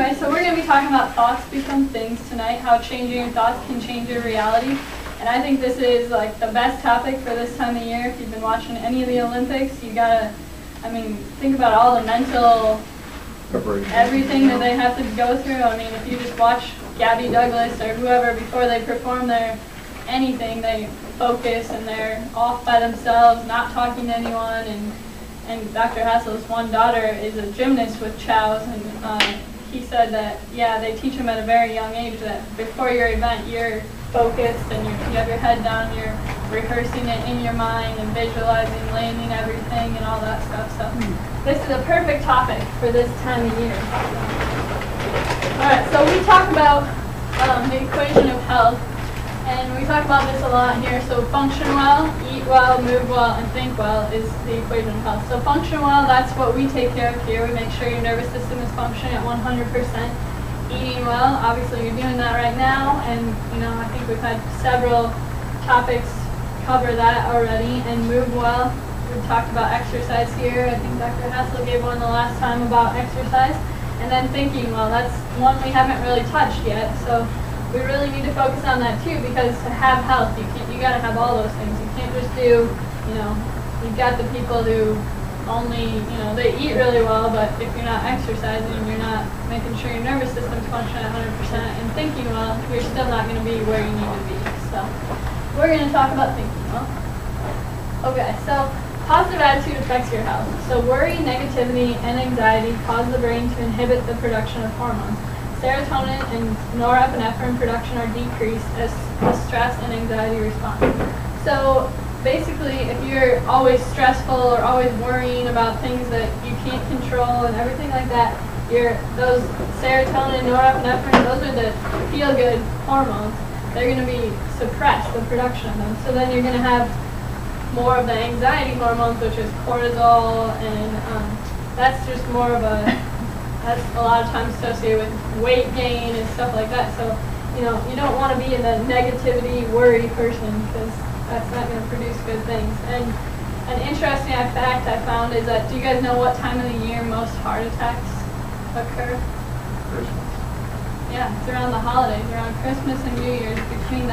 Alright, so we're going to be talking about thoughts become things tonight, how changing your thoughts can change your reality. And I think this is like the best topic for this time of year. If you've been watching any of the Olympics, you gotta, think about all the mental, everything that they have to go through. I mean, if you just watch Gabby Douglas or whoever before they perform their anything, they focus and they're off by themselves, not talking to anyone. And Dr. Hassel's one daughter is a gymnast with Chow's, and he said that, yeah, they teach them at a very young age that before your event you're focused and you have your head down, you're rehearsing it in your mind and visualizing, landing everything and all that stuff. So this is a perfect topic for this time of year. Alright, so we talk about the equation of health, and we talk about this a lot here. So function well, eat well, move well, and think well is the equation of health. So function well, that's what we take care of here. We make sure your nervous system is functioning at 100%. Eating well, obviously you're doing that right now, and I think we've had several topics cover that already. And move well, we've talked about exercise here. I think Dr. Hassel gave one the last time about exercise. And then thinking well, that's one we haven't really touched yet. So we really need to focus on that too, because to have health, you got to have all those things. You can't just do, you've got the people who only, they eat really well, but if you're not exercising, you're not making sure your nervous system's functioning at 100% and thinking well, you're still not going to be where you need to be. So we're going to talk about thinking well. Okay, so positive attitude affects your health. So worry, negativity, and anxiety cause the brain to inhibit the production of hormones. Serotonin and norepinephrine production are decreased as the stress and anxiety response. So basically, if you're always stressful or always worrying about things that you can't control and everything like that, those serotonin, norepinephrine, those are the feel-good hormones. They're going to be suppressed, the production of them. So then you're going to have more of the anxiety hormones, which is cortisol, and that's just more of that's a lot of times associated with weight gain and stuff like that. So, you don't want to be in a negativity, worry person, because that's not going to produce good things. And an interesting fact I found is that, do you guys know what time of the year most heart attacks occur? Christmas. Yeah, it's around the holidays, around Christmas and New Year's. Between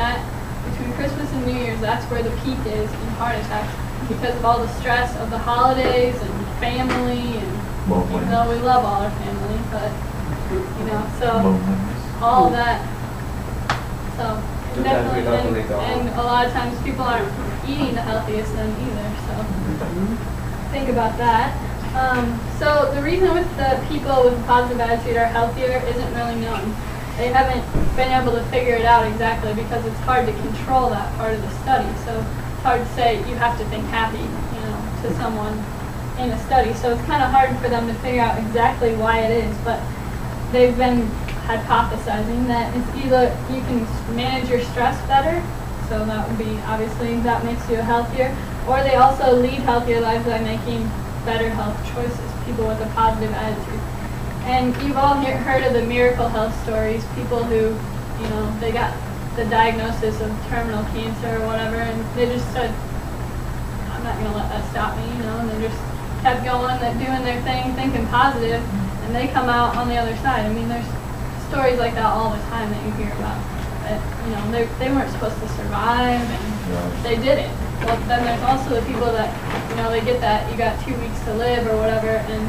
Christmas and New Year's, that's where the peak is in heart attacks, because of all the stress of the holidays and family, and even though we love all our family, but so all of that. So definitely, and a lot of times people aren't eating the healthiest then either. So think about that. So the reason with the people with a positive attitude are healthier isn't really known. They haven't been able to figure it out exactly, because it's hard to control that part of the study. So it's hard to say you have to think happy, to someone in a study. So it's kind of hard for them to figure out exactly why it is, but they've been hypothesizing that it's either you can manage your stress better, so that would be obviously that makes you healthier, or they also lead healthier lives by making better health choices, people with a positive attitude. And you've all heard of the miracle health stories, people who, they got the diagnosis of terminal cancer or whatever, and they just said, I'm not going to let that stop me, and they just kept going, doing their thing, thinking positive, and they come out on the other side. I mean, there's stories like that all the time that you hear about. That, they weren't supposed to survive, and they did it. Well, then there's also the people that, they get that, you got 2 weeks to live or whatever, and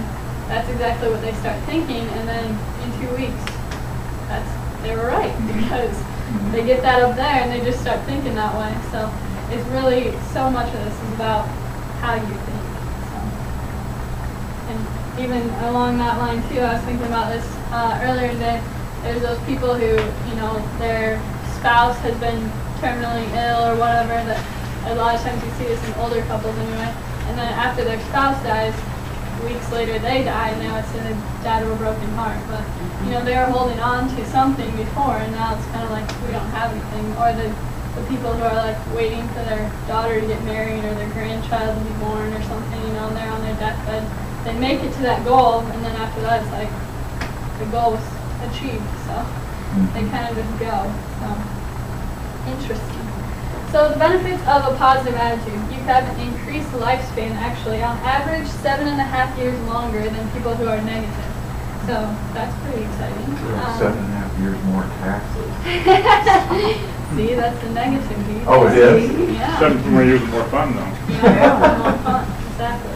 that's exactly what they start thinking, and then in 2 weeks, they were right, because they get that up there and they just start thinking that way. So it's really, so much of this is about how you think. And even along that line too, I was thinking about this earlier today. There's those people who, their spouse has been terminally ill or whatever, that a lot of times you see this in older couples anyway, and then after their spouse dies, weeks later they die, and now it's in a died of a broken heart. But, they were holding on to something before, and now it's kind of like we don't have anything. Or the people who are like waiting for their daughter to get married or their grandchild to be born or something, and they're on their deathbed. They make it to that goal, and then after that it's like the goal was achieved, so they kind of just go. So interesting. So the benefits of a positive attitude: you have an increased lifespan, actually on average 7.5 years longer than people who are negative. So that's pretty exciting. 7.5 years more taxes. See, that's the negativity. Oh, it is? Yeah. 7 more years more fun, though. Yeah, more fun, exactly.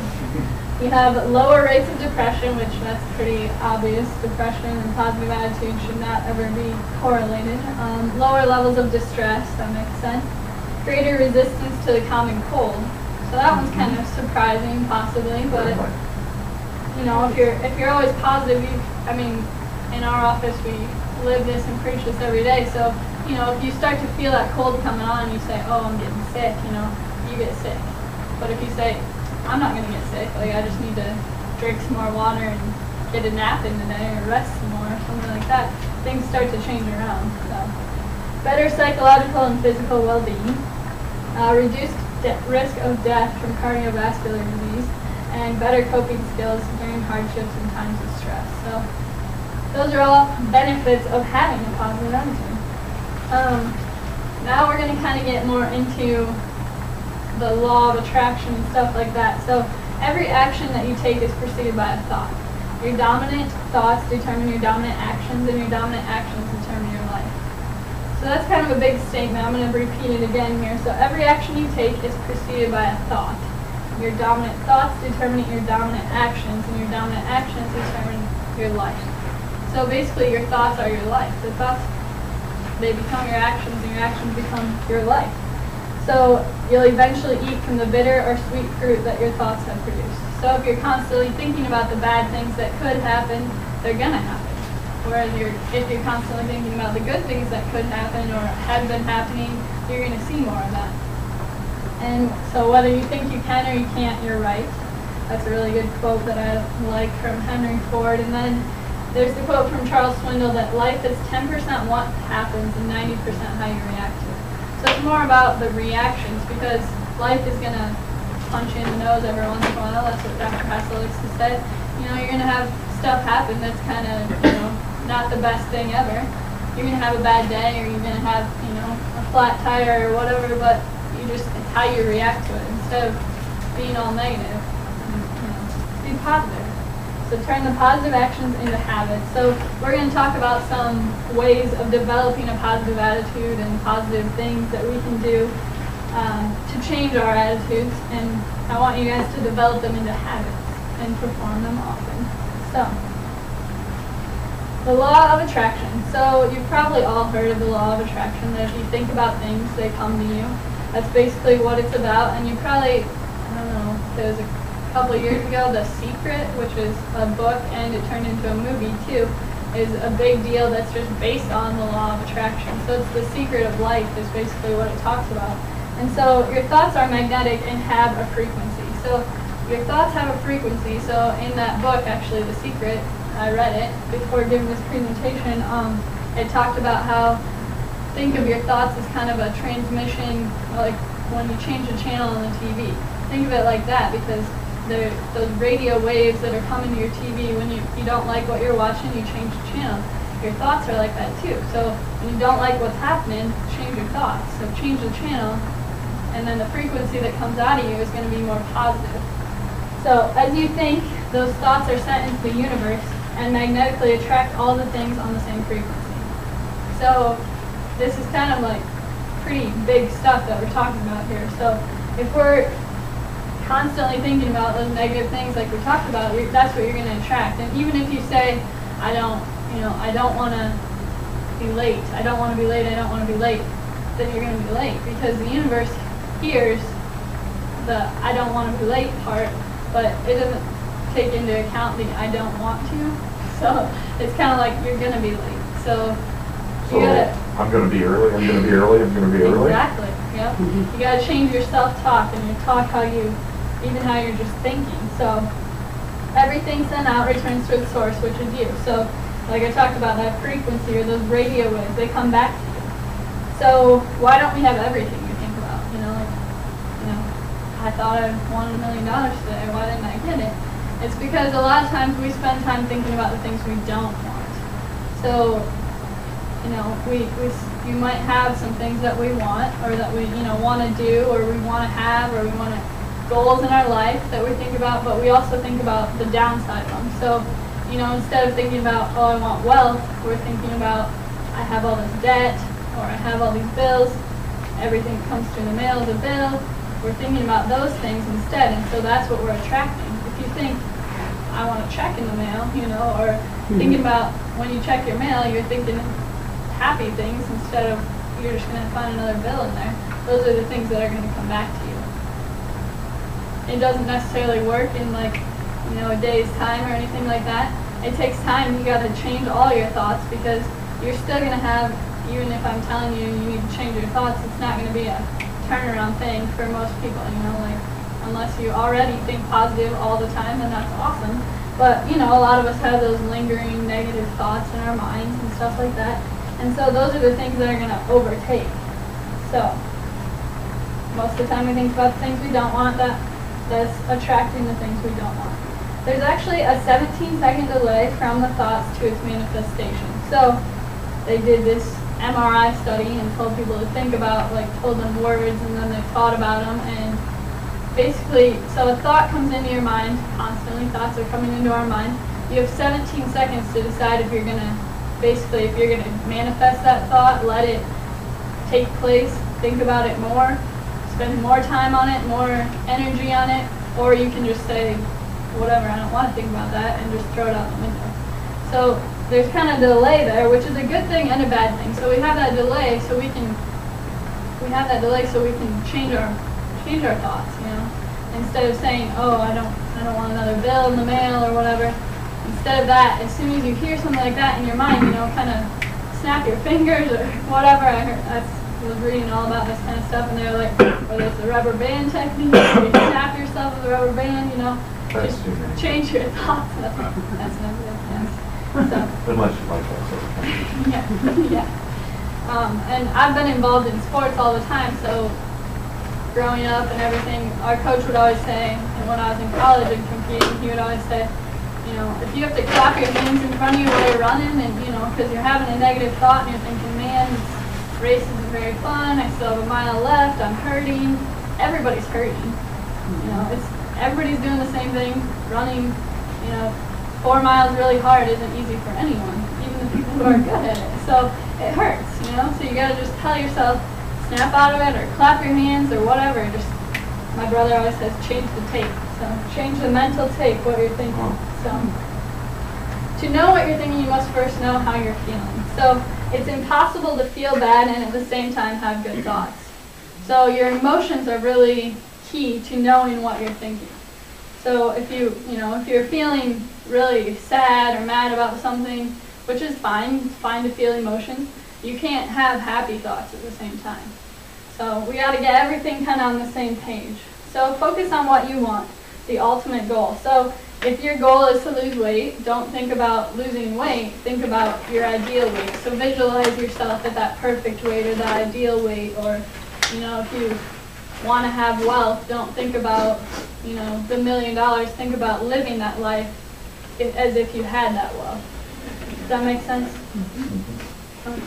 We have lower rates of depression, which that's pretty obvious. Depression and positive attitude should not ever be correlated. Lower levels of distress, that makes sense. Greater resistance to the common cold. So that one's kind of surprising, possibly, but you know, if you're always positive, I mean, in our office we live this and preach this every day. So you know, if you start to feel that cold coming on, and you say, "Oh, I'm getting sick," you know, you get sick. But if you say, "I'm not going to get sick. Like I just need to drink some more water and get a nap in the day or rest some more," or something like that, things start to change around. So better psychological and physical well-being, reduced risk of death from cardiovascular disease, and better coping skills during hardships and times of stress. So those are all benefits of having a positive attitude. Now we're going to kind of get more into the law of attraction and stuff like that. So every action that you take is preceded by a thought. Your dominant thoughts determine your dominant actions, and your dominant actions determine your life. So that's kind of a big statement. I'm going to repeat it again here. So every action you take is preceded by a thought. Your dominant thoughts determine your dominant actions, and your dominant actions determine your life. So basically your thoughts are your life. The thoughts, they become your actions, and your actions become your life. So you'll eventually eat from the bitter or sweet fruit that your thoughts have produced. So if you're constantly thinking about the bad things that could happen, they're going to happen. Whereas if you're constantly thinking about the good things that could happen or have been happening, you're going to see more of that. And so whether you think you can or you can't, you're right. That's a really good quote that I like from Henry Ford. And then there's the quote from Charles Swindoll that life is 10% what happens and 90% how you react to it. So it's more about the reactions, because life is going to punch you in the nose every once in a while. That's what Dr. Hassel likes to say. You know, you're going to have stuff happen that's kind of, you know, not the best thing ever. You're going to have a bad day, or you're going to have, you know, a flat tire or whatever, but it's how you react to it. Instead of being all negative, you know, be positive. So turn the positive actions into habits. So we're going to talk about some ways of developing a positive attitude and positive things that we can do to change our attitudes. And I want you guys to develop them into habits and perform them often. So, the law of attraction. So you've probably all heard of the law of attraction, that if you think about things, they come to you. That's basically what it's about. And you probably, I don't know, there was a couple of years ago, The Secret, which is a book and it turned into a movie too, is a big deal that's just based on the law of attraction. So it's the secret of life is basically what it talks about. And so your thoughts are magnetic and have a frequency. So your thoughts have a frequency. So in that book, actually, The Secret, I read it before giving this presentation, it talked about how, think of your thoughts as kind of a transmission, like when you change the channel on the TV. Think of it like that, because those radio waves that are coming to your TV, when you don't like what you're watching, you change the channel. Your thoughts are like that too. So when you don't like what's happening, change your thoughts. So change the channel, and then the frequency that comes out of you is going to be more positive. So as you think, those thoughts are sent into the universe and magnetically attract all the things on the same frequency. So this is kind of like pretty big stuff that we're talking about here. So if we're constantly thinking about those negative things like we talked about, that's what you're going to attract. And even if you say, I don't want to be late, I don't want to be late, I don't want to be late, then you're going to be late, because the universe hears the I don't want to be late part, but it doesn't take into account the I don't want to. So it's kind of like you're going to be late. So you gotta, I'm going to be early, I'm going to be early, I'm going to be early. Exactly, yep. You got to change your self-talk and your talk, even how you're just thinking. So everything sent out returns to its source, which is you. So like I talked about, that frequency or those radio waves, they come back to you. So why don't we have everything we think about? I thought I wanted $1 million today. Why didn't I get it? It's because a lot of times we spend time thinking about the things we don't want. So, we might have some things that we want, or that we, want to do, or we want to have, or we want to goals in our life that we think about, but we also think about the downside of them. So you know, instead of thinking about, oh, I want wealth, we're thinking about, I have all this debt, or I have all these bills, everything comes through the mail is a bill. We're thinking about those things instead, and so that's what we're attracting. If you think, I want a check in the mail, you know, or thinking about when you check your mail, you're thinking happy things instead of you're just going to find another bill in there. Those are the things that are going to come back to you. It doesn't necessarily work in like, you know, a day's time or anything like that. It takes time. You got to change all your thoughts because you're still going to have, even if I'm telling you you need to change your thoughts, it's not going to be a turnaround thing for most people, you know, like unless you already think positive all the time, then that's awesome. But, you know, a lot of us have those lingering negative thoughts in our minds and stuff like that. And so those are the things that are going to overtake. So, most of the time we think about the things we don't want, that's attracting the things we don't want. There's actually a 17-second delay from the thoughts to its manifestation. So, they did this MRI study and told people to think about, like, told them words and then they thought about them, and basically, so a thought comes into your mind constantly, thoughts are coming into our mind. You have 17 seconds to decide if you're going to, basically, if you're going to manifest that thought, let it take place, think about it more, spend more time on it, more energy on it, or you can just say, whatever, I don't want to think about that, and just throw it out the window. So there's kind of a delay there, which is a good thing and a bad thing. So we have that delay so we can change our thoughts, you know. Instead of saying, oh, I don't want another bill in the mail or whatever. Instead of that, as soon as you hear something like that in your mind, you know, kind of snap your fingers or whatever. I was reading all about this kind of stuff, and they're like, whether it's the rubber band technique, or you snap yourself with a rubber band, you know, just change your thoughts. That's not good. Yes. So, unless you like that sort of thing. Yeah. And I've been involved in sports all the time, so growing up and everything, our coach would always say, and when I was in college and competing, he would always say, you know, if you have to clap your hands in front of you while you're running, and, you know, because you're having a negative thought and you're thinking, man, this race isn't very fun, I still have a mile left, I'm hurting. Everybody's hurting. You know, everybody's doing the same thing, running, you know, 4 miles really hard isn't easy for anyone, even the people who are good at it. So it hurts, you know, so you got to just tell yourself, snap out of it or clap your hands or whatever. Just, my brother always says, change the tape. So change the mental tape, what you're thinking. So to know what you're thinking, you must first know how you're feeling. So it's impossible to feel bad and at the same time have good thoughts. So your emotions are really key to knowing what you're thinking. So if you're feeling really sad or mad about something, which is fine, it's fine to feel emotions, you can't have happy thoughts at the same time. So we got to get everything kind of on the same page. So focus on what you want, the ultimate goal. So if your goal is to lose weight, don't think about losing weight, think about your ideal weight. So visualize yourself at that perfect weight or the ideal weight, or, you know, if you want to have wealth, don't think about, you know, the $1 million, think about living that life as if you had that wealth. Does that make sense? Okay.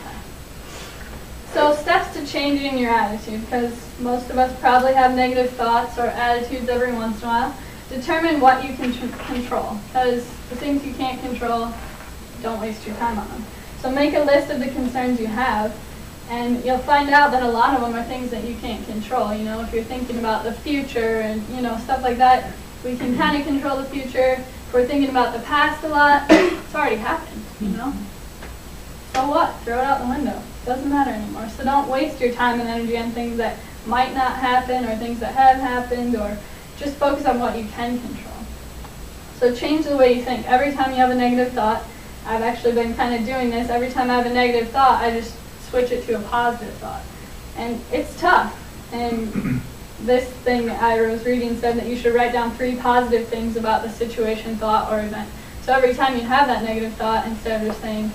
So steps to changing your attitude, because most of us probably have negative thoughts or attitudes every once in a while. Determine what you can control, because the things you can't control, don't waste your time on them. So make a list of the concerns you have, and you'll find out that a lot of them are things that you can't control. You know, if you're thinking about the future and, you know, stuff like that, we can kind of control the future. If we're thinking about the past a lot, it's already happened, you know. So what? Throw it out the window. Doesn't matter anymore. So don't waste your time and energy on things that might not happen or things that have happened, or just focus on what you can control. So change the way you think. Every time you have a negative thought, I've actually been kind of doing this, every time I have a negative thought, I just switch it to a positive thought. And it's tough. And this thing I was reading said that you should write down 3 positive things about the situation, thought, or event. So every time you have that negative thought, instead of just saying,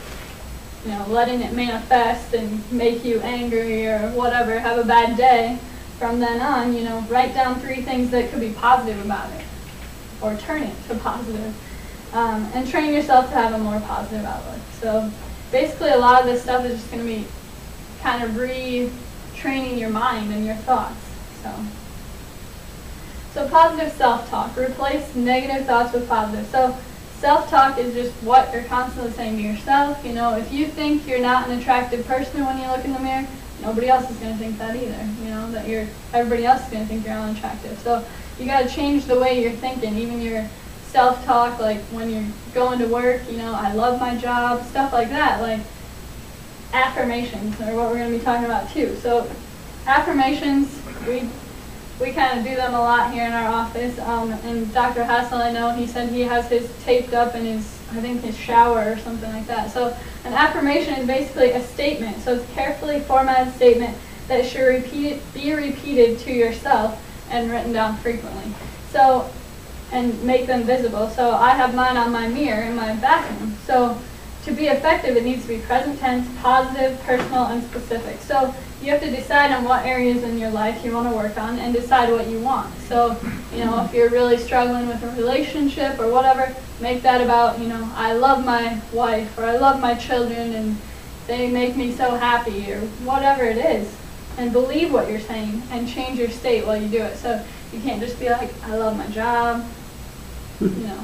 you know, letting it manifest and make you angry or whatever, have a bad day, from then on, you know, write down 3 things that could be positive about it, or turn it to positive, and train yourself to have a more positive outlook. So basically a lot of this stuff is just going to be kind of retraining your mind and your thoughts. So positive self-talk. Replace negative thoughts with positive. So Self-talk is just what you're constantly saying to yourself. You know, if you think you're not an attractive person when you look in the mirror, nobody else is going to think that either. You know, that everybody else is going to think you're unattractive. So you got to change the way you're thinking, even your self-talk, like when you're going to work, you know, I love my job, stuff like that. Like affirmations are what we're going to be talking about too. So affirmations, we kind of do them a lot here in our office. And Dr. Hassel, I know, he said he has his taped up in his shower or something like that. So an affirmation is basically a statement. So it's a carefully formatted statement that should be repeated to yourself and written down frequently. So, and make them visible. So I have mine on my mirror in my bathroom. So to be effective, it needs to be present tense, positive, personal, and specific. So you have to decide on what areas in your life you want to work on and decide what you want. So, you know, if you're really struggling with a relationship or whatever, make that about, you know, I love my wife or I love my children and they make me so happy or whatever it is. And believe what you're saying and change your state while you do it. So you can't just be like, I love my job, you know.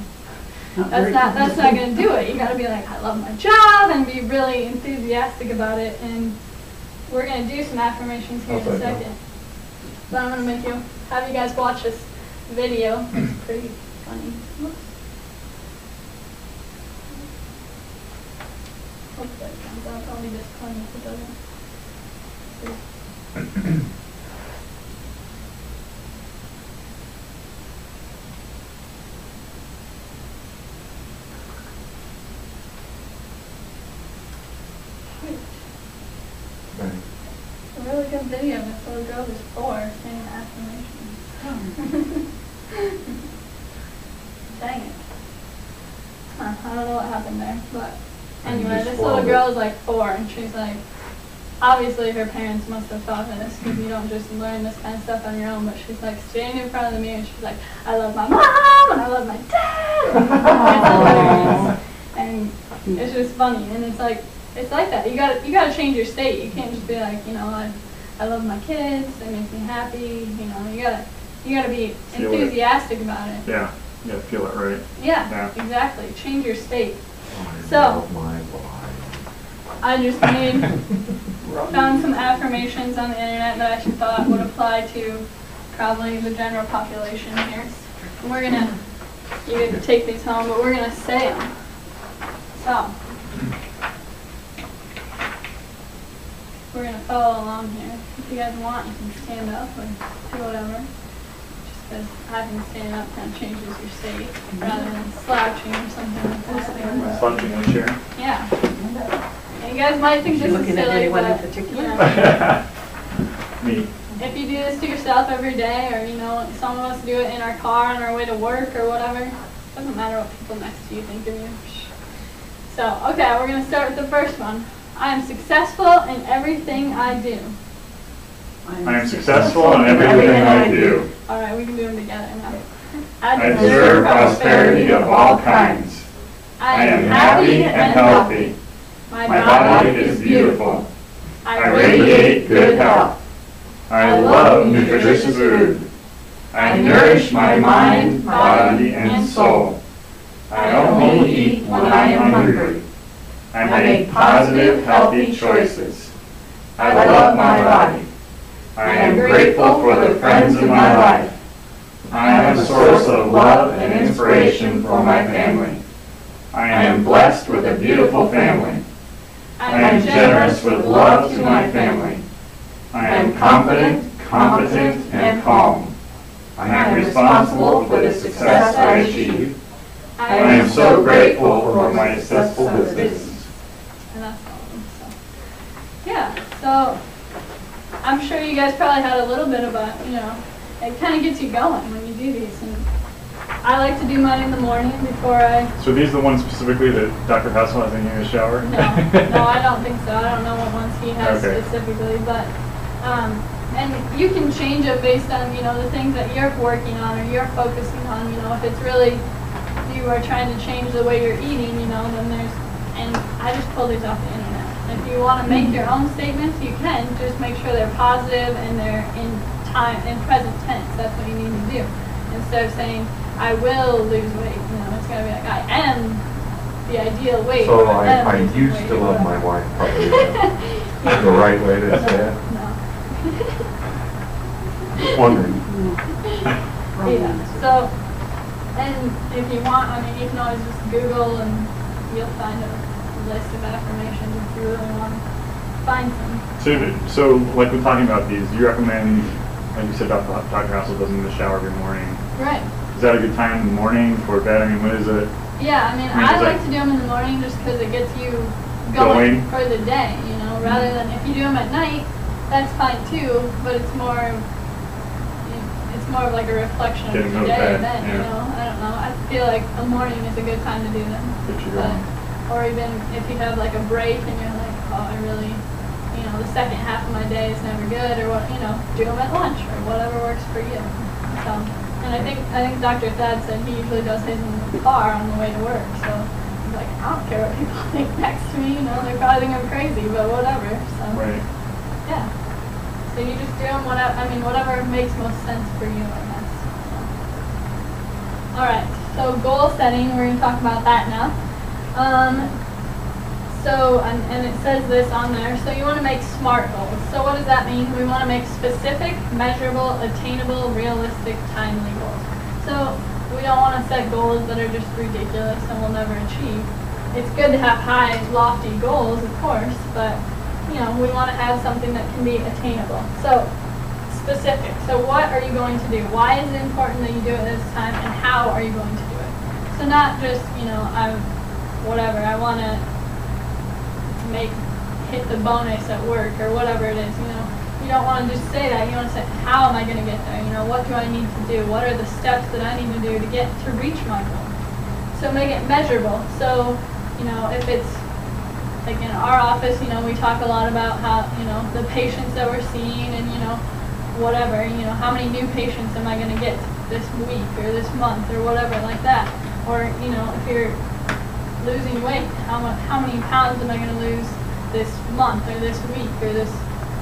That's not going to do it. You got to be like, I love my job, and be really enthusiastic about it. And we're going to do some affirmations here in a second. But I'm going to have you guys watch this video. It's pretty funny. Whoops. Hopefully it comes out. I'll be disappointed if it doesn't. It's a really good video. This little girl is 4 saying affirmations. Dang it. Huh, I don't know what happened there. But anyway, this little girl is like 4 and she's like, obviously her parents must have taught her this because you don't just learn this kind of stuff on your own, but she's like standing in front of the mirror and she's like, I love my mom and I love my dad. And it's just funny, and it's like that. You gotta change your state. You can't just be like, you know, I love my kids, they make me happy, you know, you gotta be enthusiastic about it. Yeah, you gotta feel it right. Yeah, exactly. Change your state. So I just found some affirmations on the internet that I thought would apply to probably the general population here. And we're gonna, you get to take these home, but we're gonna say them. So we're going to follow along here. If you guys want, you can stand up or do whatever. Just because having to stand up kind of changes your state rather than slouching or something like that. Slouching in a chair? Yeah. And you guys might think this is silly, anyone but in particular? you know, Me. if you do this to yourself every day, or you know, some of us do it in our car on our way to work or whatever, it doesn't matter what people next to you think of you. So, okay, we're going to start with the first one. I am successful in everything I do. I am successful in everything I do. All right, we can do them together now. I deserve prosperity of all kinds. I am happy and healthy. My body is beautiful. I radiate good health. I love nutritious food. I nourish my mind, body, and soul. I only eat when I am hungry. I make positive, healthy choices. I love my body. I am grateful for the friends in my life. I am a source of love and inspiration for my family. I am blessed with a beautiful family. I am generous with love to my family. I am confident, competent, and calm. I am responsible for the success I achieve. I am so grateful for my successful business. And that's all of them. So, yeah, so I'm sure you guys probably had a little bit of a, you know, it kind of gets you going when you do these. And I like to do mine in the morning before I... So these are the ones specifically that Dr. Hassel has in his shower? No, I don't think so. I don't know what ones he has specifically, but and you can change it based on, you know, the things that you're working on or you're focusing on. You know, if it's really, you are trying to change the way you're eating, you know, then there's, and I just pulled these off the internet. If you want to make your own statements, you can. Just make sure they're positive and they're in present tense. That's what you need to do. Instead of saying, I will lose weight. You know, it's gotta be like, I am the ideal weight. So or I losing used weight to or love my whatever. wife, probably. The right way to say it. No. Just wondering. Yeah. So, and if you want, I mean, you can always just Google and you'll find a list of affirmations if you really want to find some. So like we're talking about these, do you recommend, like you said, Dr. Hassel does in the shower every morning. Right. Is that a good time in the morning for bed? I mean, what is it? Yeah, I mean, I like to do them in the morning just because it gets you going for the day, you know, rather than if you do them at night, that's fine too, but it's more of like a reflection of your day then, you know. I don't know. I feel like a morning is a good time to do them. Or even if you have like a break and you're like, oh, I really, you know, the second half of my day is never good, or what, you know, do them at lunch or whatever works for you. So, and I think Dr. Thad said he usually does his in the car on the way to work. So he's like, I don't care what people think next to me, you know, they probably think I'm crazy, but whatever. So yeah. So you just do them whatever makes most sense for you, I guess. So. All right. So goal setting, we're going to talk about that now. And it says this on there, so you want to make SMART goals. So what does that mean? We want to make specific, measurable, attainable, realistic, timely goals. So we don't want to set goals that are just ridiculous and we'll never achieve. It's good to have high, lofty goals, of course, but you know, we want to have something that can be attainable. So specific. So what are you going to do? Why is it important that you do it this time, and how are you going to do it? So not just, you know, I want to hit the bonus at work or whatever it is, you know. You don't want to just say that. You want to say, how am I going to get there? You know, what do I need to do? What are the steps that I need to do to reach my goal? So make it measurable. So, you know, if it's like in our office, you know, we talk a lot about how, you know, the patients that we're seeing and, you know, whatever, you know, how many new patients am I going to get this week or this month or whatever like that. Or, you know, if you're losing weight, how many pounds am I going to lose this month or this week or this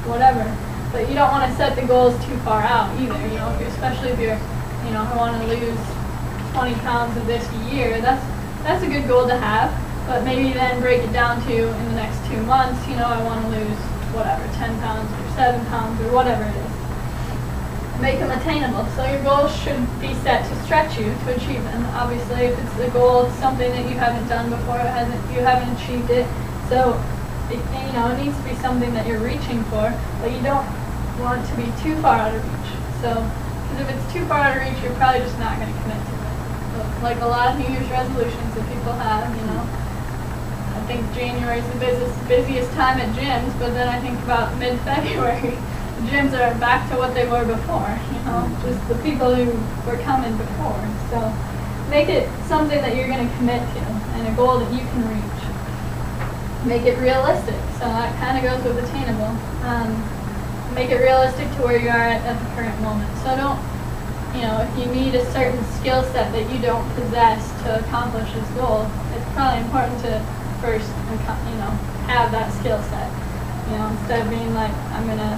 whatever. But you don't want to set the goals too far out either, you know, especially if you're, you know, I want to lose 20 pounds of this year. That's a good goal to have. But maybe then break it down to, in the next 2 months, you know, I want to lose, whatever, 10 pounds or 7 pounds or whatever it is. Make them attainable. So your goals should be set to stretch you to achieve them. Obviously, if it's the goal, it's something that you haven't done before, you haven't achieved it. So, you know, it needs to be something that you're reaching for, but you don't want it to be too far out of reach. So, because if it's too far out of reach, you're probably just not going to commit to it. So, like a lot of New Year's resolutions that people have, you know. I think January is the busiest time at gyms, but then I think about mid-February, the gyms are back to what they were before, you know, just the people who were coming before. So make it something that you're going to commit to and a goal that you can reach. Make it realistic, so that kind of goes with attainable. Make it realistic to where you are at the current moment. So don't, you know, if you need a certain skill set that you don't possess to accomplish this goal, it's probably important to first, you know, have that skill set. You know, instead of being like, I'm going to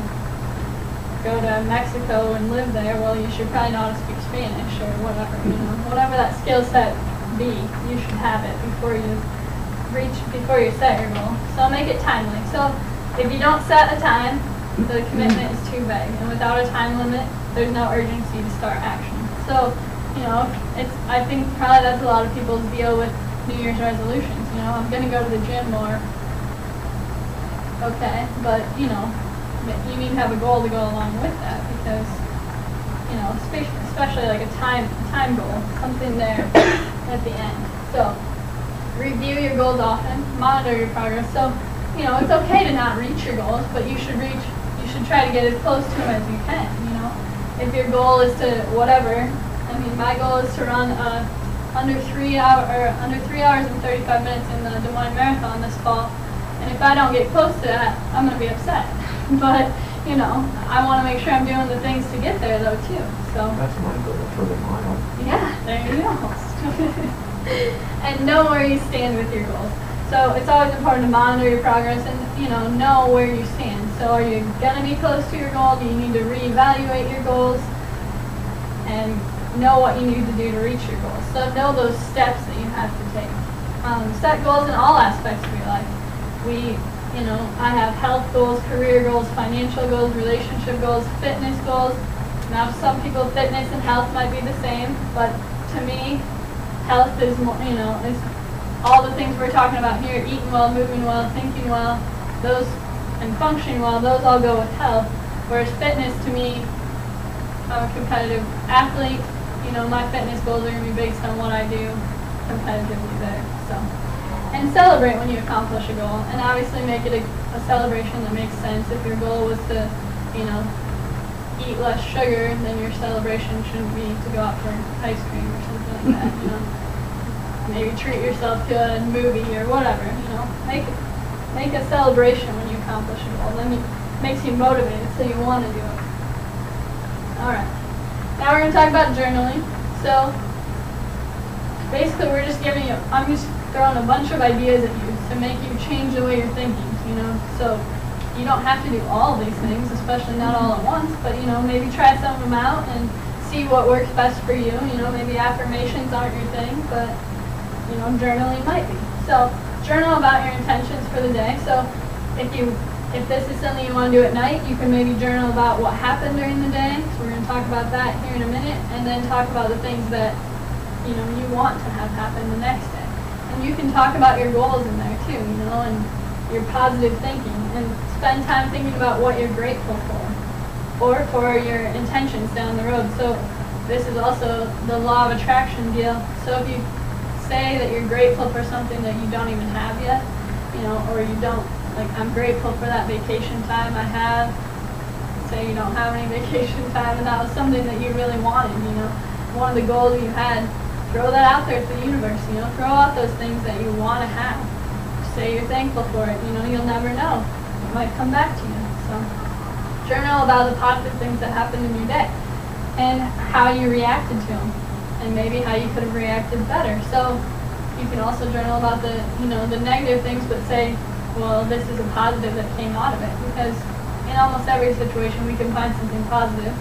go to Mexico and live there, well, you should probably know how to speak Spanish or whatever, you know. Whatever that skill set be, you should have it before you set your goal. So make it timely. So if you don't set a time, the commitment is too vague. And without a time limit, there's no urgency to start action. So, you know, I think probably that's a lot of people's deal with New Year's resolutions. You know, I'm going to go to the gym more. Okay, but, you know, you need to have a goal to go along with that because, you know, especially like a time goal, something there at the end. So, review your goals often, monitor your progress. So, you know, it's okay to not reach your goals, but you should try to get as close to them as you can, you know. If your goal is to whatever, I mean, my goal is to run under 3 hours and 35 minutes in the Des Moines Marathon this fall. And if I don't get close to that, I'm going to be upset. But, you know, I want to make sure I'm doing the things to get there, though, too. So that's my goal for the mile. Yeah, there you go. And know where you stand with your goals. So it's always important to monitor your progress and, you know where you stand. So are you going to be close to your goal? Do you need to reevaluate your goals? And, know what you need to do to reach your goals. So know those steps that you have to take. Set goals in all aspects of your life. I have health goals, career goals, financial goals, relationship goals, fitness goals. Now, for some people, fitness and health might be the same, but to me, health is more, is all the things we're talking about here: eating well, moving well, thinking well, those, and functioning well. Those all go with health. Whereas fitness, to me, I'm a competitive athlete. My fitness goals are going to be based on what I do competitively there. So, and celebrate when you accomplish a goal, and obviously make it a celebration that makes sense. If your goal was to, eat less sugar, then your celebration shouldn't be to go out for ice cream or something like that. Maybe treat yourself to a movie or whatever. Make a celebration when you accomplish a goal. Then it makes you motivated, so you want to do it. All right. Now we're going to talk about journaling. So basically, I'm just throwing a bunch of ideas at you to make you change the way you're thinking. So you don't have to do all of these things, especially not all at once, but maybe try some of them out and see what works best for you. Maybe affirmations aren't your thing, but journaling might be. So journal about your intentions for the day. So if this is something you want to do at night, you can maybe journal about what happened during the day. So we're going to talk about that here in a minute, and then talk about the things that you want to have happen the next day. And you can talk about your goals in there too, and your positive thinking, and spend time thinking about what you're grateful for, or for your intentions down the road. So this is also the law of attraction deal. So if you say that you're grateful for something that you don't even have yet, or you don't, like, I'm grateful for that vacation time I have. Say you don't have any vacation time, and that was something that you really wanted, one of the goals you had. Throw that out there to the universe, throw out those things that you want to have. Say you're thankful for it, you'll never know. It might come back to you. So journal about the positive things that happened in your day and how you reacted to them, and maybe how you could have reacted better. So you can also journal about the negative things, but say, well, this is a positive that came out of it, because in almost every situation we can find something positive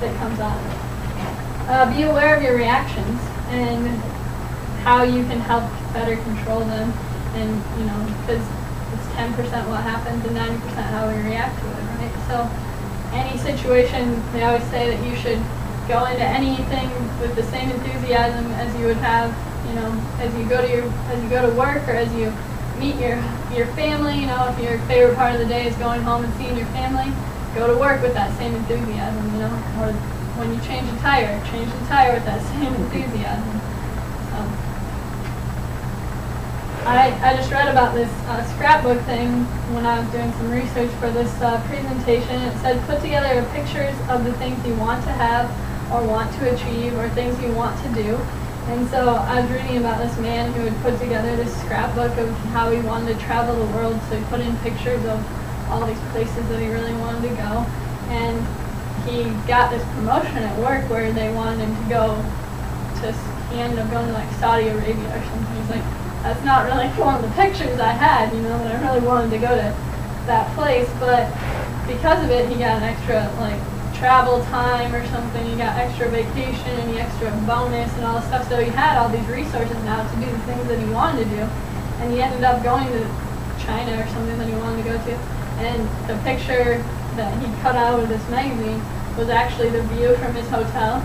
that comes out of it. Be aware of your reactions and how you can help better control them, and because it's 10% what happens and 90% how we react to it, right? So any situation, they always say that you should go into anything with the same enthusiasm as you would have, as you go to work, or as you meet your family. If your favorite part of the day is going home and seeing your family, go to work with that same enthusiasm, or when you change the tire with that same enthusiasm. I just read about this scrapbook thing when I was doing some research for this presentation. It said, put together pictures of the things you want to have or want to achieve, or things you want to do. And so I was reading about this man who had put together this scrapbook of how he wanted to travel the world, so he put in pictures of all these places that he really wanted to go. And he got this promotion at work where they wanted him to go to, he ended up going to like Saudi Arabia or something. He's like, that's not really one of the pictures I had, that I really wanted to go to that place, but because of it, he got an extra travel time or something. He got extra vacation and the extra bonus and all this stuff. So he had all these resources now to do the things that he wanted to do, and he ended up going to China or something that he wanted to go to. And the picture that he cut out of this magazine was actually the view from his hotel.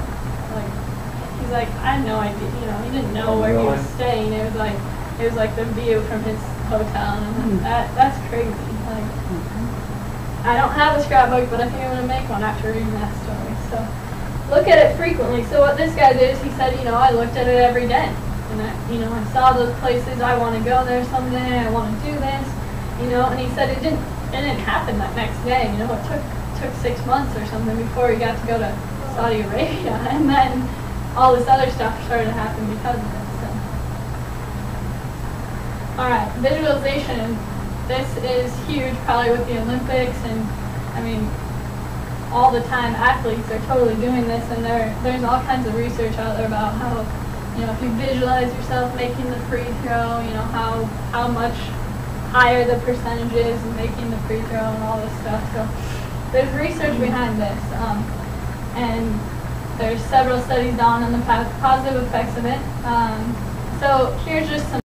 He's like, I had no idea, he didn't know where he was staying. It was like the view from his hotel, and I'm like, that's crazy. I don't have a scrapbook, but I think I'm going to make one after reading that story. So look at it frequently. So what this guy did is he said, I looked at it every day. And I saw those places, I want to go there someday, I want to do this, and he said it didn't happen that next day. It took 6 months or something before he got to go to Saudi Arabia, and then all this other stuff started to happen because of it. So. All right, visualization. This is huge, probably with the Olympics, and all the time athletes are totally doing this, and there's all kinds of research out there about how, if you visualize yourself making the free throw, how much higher the percentage is in making the free throw and all this stuff. So there's research behind this, and There's several studies on the positive effects of it. So here's just some